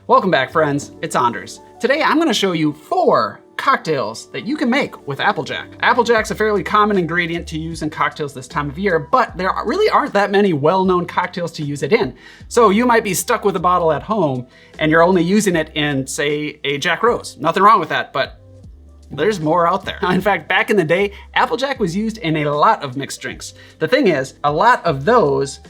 Welcome back, friends. It's Anders. Today I'm going to show you 4 cocktails that you can make with Applejack. Applejack's a fairly common ingredient to use in cocktails this time of year, but there really aren't that many well-known cocktails to use it in. So you might be stuck with a bottle at home and you're only using it in, say, a Jack Rose. Nothing wrong with that, but there's more out there. In fact, back in the day, Applejack was used in a lot of mixed drinks. The thing is, a lot of those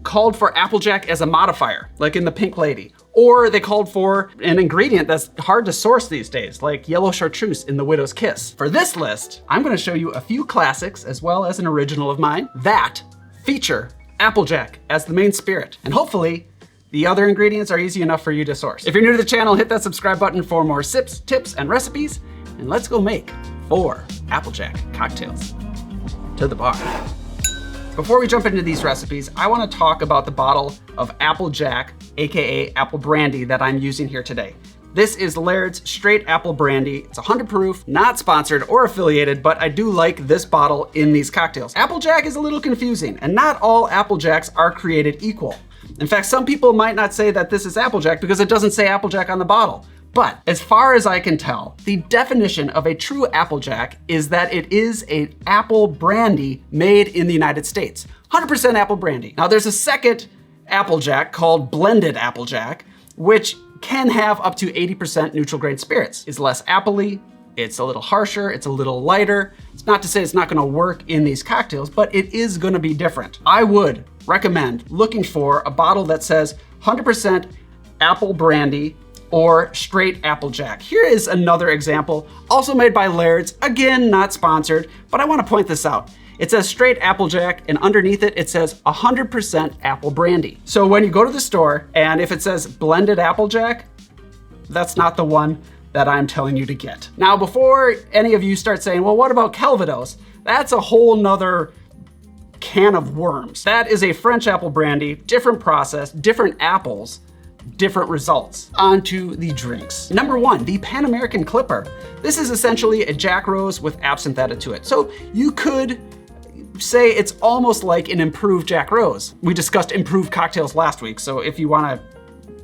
called for Applejack as a modifier, like in the Pink Lady. Or they called for an ingredient that's hard to source these days, like yellow chartreuse in The Widow's Kiss. For this list, I'm gonna show you a few classics as well as an original of mine that feature Applejack as the main spirit. And hopefully, the other ingredients are easy enough for you to source. If you're new to the channel, hit that subscribe button for more sips, tips, and recipes, and let's go make 4 Applejack cocktails. To the bar. Before we jump into these recipes, I want to talk about the bottle of Applejack, aka Apple Brandy, that I'm using here today. This is Laird's Straight Apple Brandy. It's 100 proof, not sponsored or affiliated, but I do like this bottle in these cocktails. Applejack is a little confusing, and not all Applejacks are created equal. In fact, some people might not say that this is Applejack because it doesn't say Applejack on the bottle. But as far as I can tell, the definition of a true Applejack is that it is an apple brandy made in the United States. 100% apple brandy. Now there's a second Applejack called blended Applejack, which can have up to 80% neutral grain spirits. It's less appley, it's a little harsher, it's a little lighter. It's not to say it's not gonna work in these cocktails, but it is gonna be different. I would recommend looking for a bottle that says 100% apple brandy or straight Applejack. Here is another example, also made by Laird's, again, not sponsored, but I want to point this out. It says straight Applejack, and underneath it, it says 100% apple brandy. So when you go to the store, and if it says blended Applejack, that's not the one that I'm telling you to get. Now, before any of you start saying, well, what about Calvados? That's a whole nother can of worms. That is a French apple brandy, different process, different apples, different results. On to the drinks. Number 1, the Pan American Clipper. This is essentially a Jack Rose with absinthe added to it. So you could say it's almost like an improved Jack Rose. We discussed improved cocktails last week, so if you wanna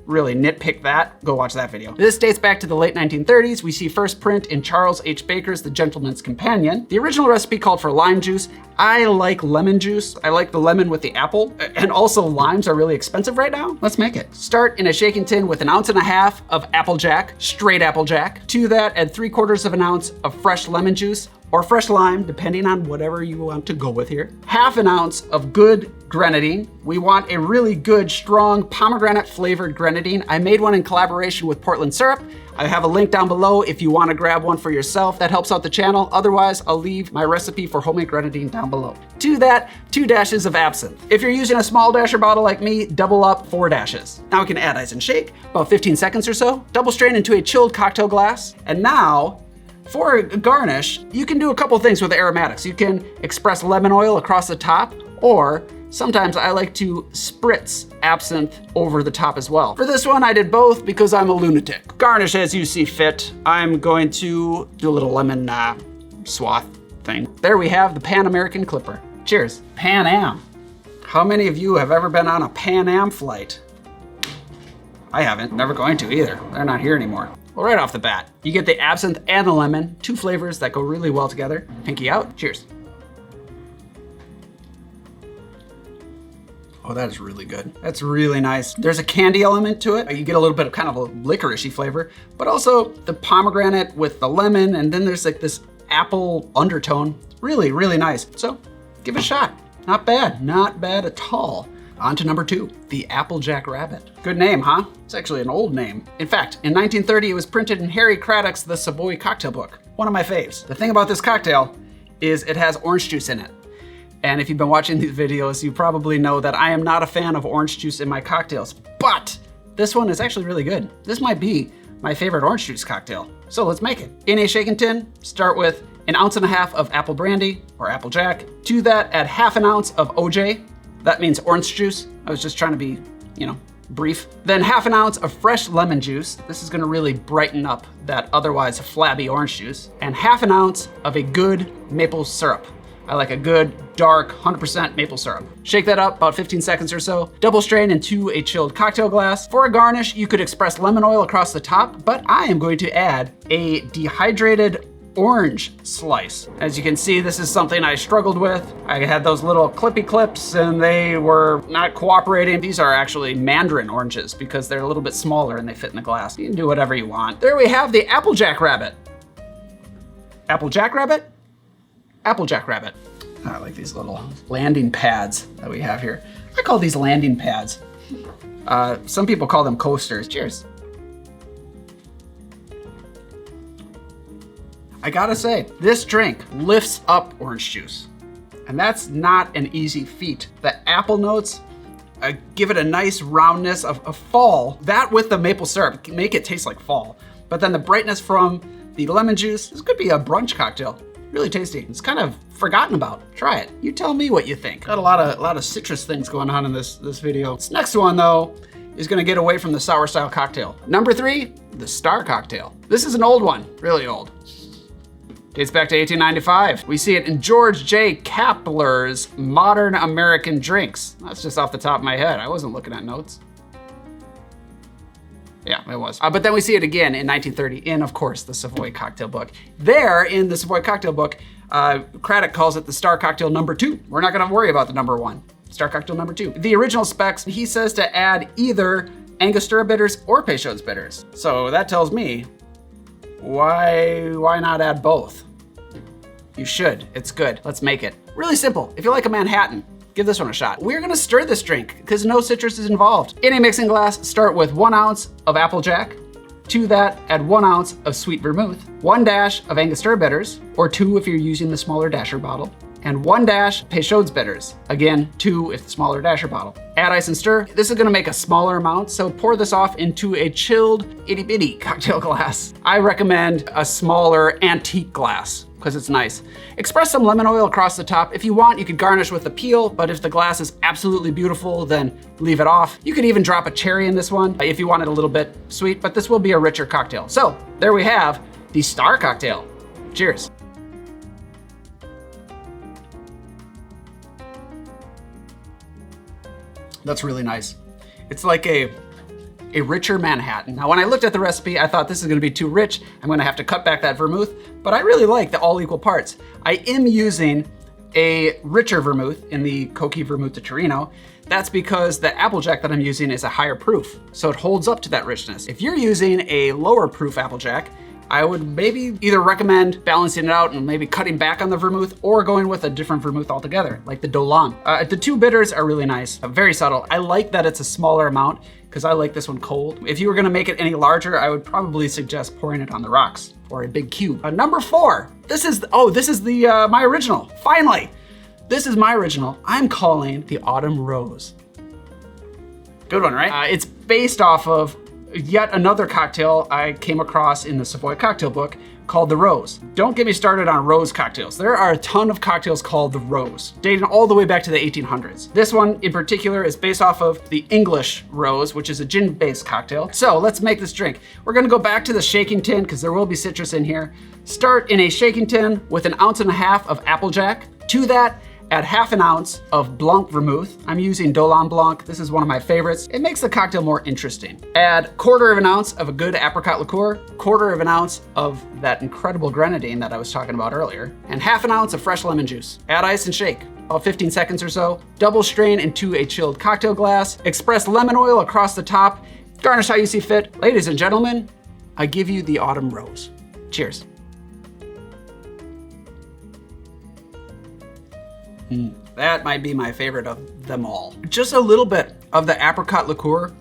really nitpick that, go watch that video. This dates back to the late 1930s. We see first print in Charles H. Baker's The Gentleman's Companion. The original recipe called for lime juice. I like lemon juice. I like the lemon with the apple. And also limes are really expensive right now. Let's make it. Start in a shaking tin with 1.5 ounces of Applejack, straight Applejack. To that, add 3/4 ounce of fresh lemon juice or fresh lime, depending on whatever you want to go with here. 1/2 ounce of good Grenadine. We want a really good, strong pomegranate flavored Grenadine. I made one in collaboration with Portland Syrup. I have a link down below if you want to grab one for yourself. That helps out the channel. Otherwise, I'll leave my recipe for homemade Grenadine down below. To that, 2 dashes of absinthe. If you're using a small dasher bottle like me, double up 4 dashes. Now we can add ice and shake, about 15 seconds or so. Double strain into a chilled cocktail glass. And now, for a garnish, you can do a couple things with the aromatics. You can express lemon oil across the top, or sometimes I like to spritz absinthe over the top as well. For this one, I did both because I'm a lunatic. Garnish as you see fit. I'm going to do a little lemon swath thing. There we have the Pan American Clipper. Cheers. Pan Am. How many of you have ever been on a Pan Am flight? I haven't, never going to either. They're not here anymore. Well, right off the bat, you get the absinthe and the lemon, 2 flavors that go really well together. Pinky out, cheers. Oh, that is really good. That's really nice. There's a candy element to it. You get a little bit of kind of a licorice-y flavor, but also the pomegranate with the lemon, and then there's like this apple undertone. Really, really nice. So give it a shot. Not bad, not bad at all. On to number 2, the Applejack Rabbit. Good name, huh? It's actually an old name. In fact, in 1930, it was printed in Harry Craddock's The Savoy Cocktail Book, one of my faves. The thing about this cocktail is it has orange juice in it. And if you've been watching these videos, you probably know that I am not a fan of orange juice in my cocktails, but this one is actually really good. This might be my favorite orange juice cocktail. So let's make it. In a shaken tin, start with 1.5 ounces of apple brandy or Applejack. To that, add 1/2 ounce of OJ. That means orange juice. I was just trying to be, brief. Then 1/2 ounce of fresh lemon juice. This is gonna really brighten up that otherwise flabby orange juice. And 1/2 ounce of a good maple syrup. I like a good, dark, 100% maple syrup. Shake that up about 15 seconds or so. Double strain into a chilled cocktail glass. For a garnish, you could express lemon oil across the top, but I am going to add a dehydrated orange slice. As you can see, this is something I struggled with. I had those little clippy clips and they were not cooperating. These are actually mandarin oranges because they're a little bit smaller and they fit in the glass. You can do whatever you want. There we have the Applejack Rabbit. Applejack Rabbit? Applejack Rabbit. I like these little landing pads that we have here. I call these landing pads. Some people call them coasters. Cheers. I gotta say, this drink lifts up orange juice. And that's not an easy feat. The apple notes give it a nice roundness of fall. That with the maple syrup make it taste like fall. But then the brightness from the lemon juice, this could be a brunch cocktail. Really tasty. It's kind of forgotten about. Try it. You tell me what you think. Got a lot of citrus things going on in this video. This next one though is gonna get away from the sour style cocktail. Number 3, the Star cocktail. This is an old one, really old. Dates back to 1895. We see it in George J. Kapler's Modern American Drinks. That's just off the top of my head. I wasn't looking at notes. Yeah, it was. But then we see it again in 1930 in, of course, the Savoy Cocktail Book. There, in the Savoy Cocktail Book, Craddock calls it the Star Cocktail number 2. We're not gonna worry about the number 1. Star Cocktail number 2. The original specs, he says to add either Angostura bitters or Peychaud's bitters. So that tells me, why not add both? You should, it's good. Let's make it. Really simple. If you like a Manhattan, give this one a shot. We're gonna stir this drink because no citrus is involved. In a mixing glass, start with 1 ounce of Applejack. To that, add 1 ounce of sweet vermouth, 1 dash of Angostura bitters, or 2 if you're using the smaller dasher bottle, and 1 dash Peychaud's bitters. Again, 2 if the smaller dasher bottle. Add ice and stir. This is gonna make a smaller amount, so pour this off into a chilled itty bitty cocktail glass. I recommend a smaller antique glass because it's nice. Express some lemon oil across the top. If you want, you could garnish with a peel, but if the glass is absolutely beautiful, then leave it off. You could even drop a cherry in this one if you want it a little bit sweet, but this will be a richer cocktail. So there we have the Star cocktail. Cheers. That's really nice. It's like a richer Manhattan. Now, when I looked at the recipe, I thought this is gonna be too rich. I'm gonna have to cut back that vermouth, but I really like the all equal parts. I am using a richer vermouth in the Cochi Vermouth de Torino. That's because the Applejack that I'm using is a higher proof, so it holds up to that richness. If you're using a lower proof Applejack, I would maybe either recommend balancing it out and maybe cutting back on the vermouth or going with a different vermouth altogether, like the Dolan. The 2 bitters are really nice, very subtle. I like that it's a smaller amount because I like this one cold. If you were gonna make it any larger, I would probably suggest pouring it on the rocks or a big cube. Number 4, this is the my original, finally. This is my original. I'm calling the Autumn Rose. Good one, right? It's based off of yet another cocktail I came across in the Savoy Cocktail Book called the Rose. Don't get me started on rose cocktails. There are a ton of cocktails called the Rose, dating all the way back to the 1800s. This one in particular is based off of the English Rose, which is a gin-based cocktail. So let's make this drink. We're gonna go back to the shaking tin because there will be citrus in here. Start in a shaking tin with 1.5 ounces of Applejack. To that, add 1/2 ounce of Blanc vermouth. I'm using Dolan Blanc. This is one of my favorites. It makes the cocktail more interesting. Add 1/4 ounce of a good apricot liqueur, 1/4 ounce of that incredible Grenadine that I was talking about earlier, and 1/2 ounce of fresh lemon juice. Add ice and shake, about 15 seconds or so. Double strain into a chilled cocktail glass. Express lemon oil across the top. Garnish how you see fit. Ladies and gentlemen, I give you the Autumn Rose. Cheers. That might be my favorite of them all. Just a little bit of the apricot liqueur,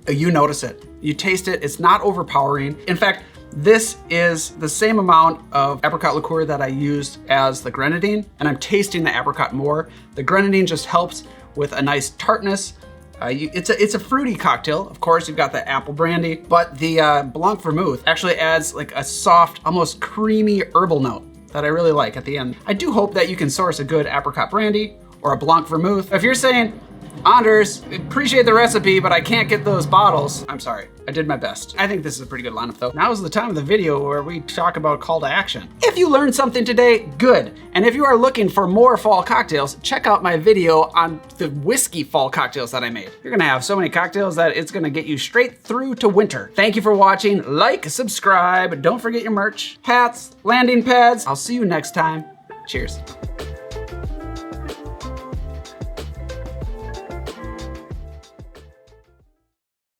you notice it. You taste it, it's not overpowering. In fact, this is the same amount of apricot liqueur that I used as the Grenadine, and I'm tasting the apricot more. The Grenadine just helps with a nice tartness. It's a fruity cocktail. Of course, you've got the apple brandy, but the Blanc vermouth actually adds like a soft, almost creamy herbal note that I really like at the end. I do hope that you can source a good apricot brandy or a Blanc vermouth. If you're saying, Anders, appreciate the recipe, but I can't get those bottles. I'm sorry, I did my best. I think this is a pretty good lineup though. Now is the time of the video where we talk about call to action. If you learned something today, good. And if you are looking for more fall cocktails, check out my video on the whiskey fall cocktails that I made. You're gonna have so many cocktails that it's gonna get you straight through to winter. Thank you for watching. Like, subscribe, don't forget your merch, hats, landing pads. I'll see you next time. Cheers.